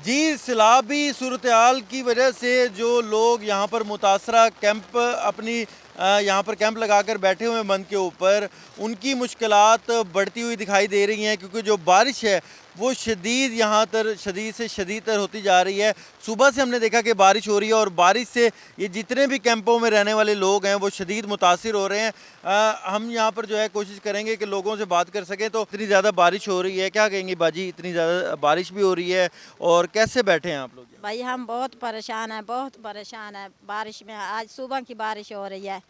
जी, सैलाबी सूरत-ए-हाल की वजह से जो लोग यहाँ पर मुतासरा कैंप अपनी यहाँ पर कैंप लगाकर बैठे हुए हैं बंद के ऊपर, उनकी मुश्किलात बढ़ती हुई दिखाई दे रही हैं क्योंकि जो बारिश है, वो शदीद यहाँ तर शदीद से शदीदतर होती जा रही है। सुबह से हमने देखा कि बारिश हो रही है और बारिश से ये जितने भी कैंपों में रहने वाले लोग हैं, वो शदीद मुतासिर हो रहे हैं। हम यहाँ पर जो है कोशिश करेंगे कि लोगों से बात कर सकें। तो इतनी ज़्यादा बारिश हो रही है, क्या कहेंगी बाजी? इतनी ज़्यादा बारिश भी हो रही है और कैसे बैठे हैं आप लोग? भाई हम बहुत परेशान हैं, बहुत परेशान हैं बारिश में। आज सुबह की बारिश हो रही है,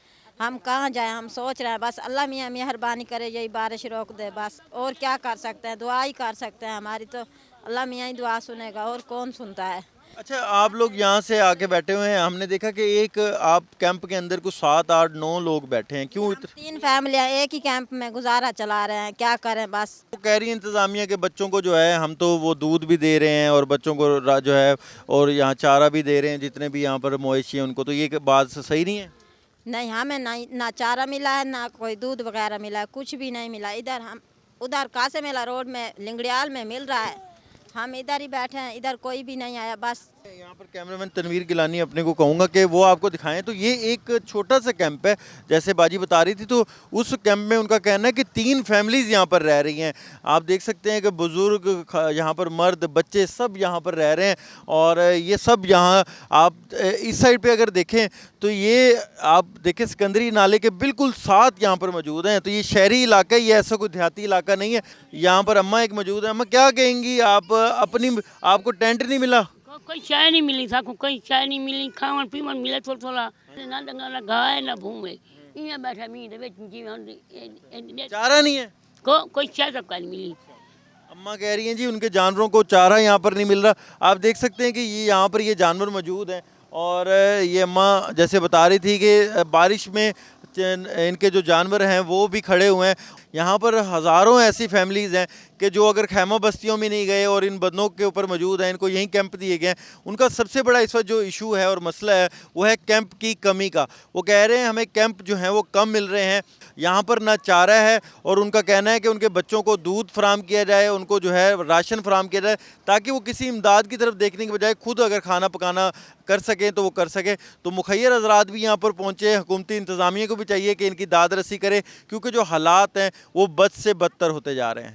हम कहाँ जाएं? हम सोच रहे हैं बस अल्लाह मियाँ मेहरबानी करे, यही बारिश रोक दे बस। और क्या कर सकते हैं? दुआ ही कर सकते हैं हमारी, तो अल्लाह मियाँ ही दुआ सुनेगा और कौन सुनता है। अच्छा, आप लोग यहाँ से आके बैठे हुए हैं। हमने देखा कि एक आप कैंप के अंदर कुछ 7, 8, 9 लोग बैठे हैं। क्यों हम 3 फैमिलियाँ एक ही कैंप में गुजारा चला रहे हैं, क्या करें बस। वो कह रही है इंतज़ामिया के बच्चों को जो है हम तो वो दूध भी दे रहे हैं और बच्चों को जो है और यहाँ चारा भी दे रहे हैं, जितने भी यहाँ पर मवेशी हैं उनको, तो ये बात सही नहीं है? नहीं, हमें ना चारा मिला है, ना कोई दूध वगैरह मिला है, कुछ भी नहीं मिला। इधर हम उधर कासे मेला रोड में लिंगड़ियाल में मिल रहा है, हम इधर ही बैठे हैं, इधर कोई भी नहीं आया बस। यहाँ पर कैमरामैन तनवीर गिलानी अपने को कहूँगा कि वो आपको दिखाएं। तो ये एक छोटा सा कैंप है, जैसे बाजी बता रही थी। तो उस कैंप में उनका कहना है कि 3 फैमिलीज़ यहाँ पर रह रही हैं। आप देख सकते हैं कि बुज़ुर्ग, यहाँ पर मर्द, बच्चे सब यहाँ पर रह रहे हैं। और ये सब यहाँ आप इस साइड पे अगर देखें तो ये आप देखें सिकंदरी नाले के बिल्कुल साथ यहाँ पर मौजूद हैं। तो ये शहरी इलाका है, ये ऐसा कोई देहाती इलाका नहीं है। यहाँ पर अम्मा एक मौजूद है। अम्मा क्या कहेंगी आप? आपको टेंट नहीं मिला? कोई चाय नहीं मिली था, कोई चाय नहीं मिली, खावन पीवन मिले थोड़ा थोड़ा ना डंगा ना गाय ना भूमे इया बैठा मी दे जी चारा नहीं है? कोई चाय तक नहीं मिली। अम्मा कह रही हैं जी उनके जानवरों को चारा यहाँ पर नहीं मिल रहा। आप देख सकते हैं कि ये यहाँ पर ये जानवर मौजूद हैं। और ये अम्मा जैसे बता रही थी कि बारिश में इनके जो जानवर हैं वो भी खड़े हुए हैं। यहाँ पर हज़ारों ऐसी फैमिलीज़ हैं कि जो अगर खैमा बस्तियों में नहीं गए और इन बंदों के ऊपर मौजूद हैं, इनको यहीं कैंप दिए गए हैं। उनका सबसे बड़ा इस वक्त जो इशू है और मसला है वो है कैंप की कमी का। वो कह रहे हैं हमें कैंप जो हैं वो कम मिल रहे हैं, यहाँ पर ना चारा है। और उनका कहना है कि उनके बच्चों को दूध फराम किया जाए, उनको जो है राशन फराम किया जाए, ताकि वो किसी इमदाद की तरफ देखने के बजाय खुद अगर खाना पकाना कर सकें तो वो कर सकें। तो मुखैर हज़रात भी यहाँ पर पहुँचे। हुकूमती इंतज़ामिया को भी चाहिए कि इनकी दाद रसी करे, क्योंकि जो हालात हैं वो बद से बदतर होते जा रहे हैं।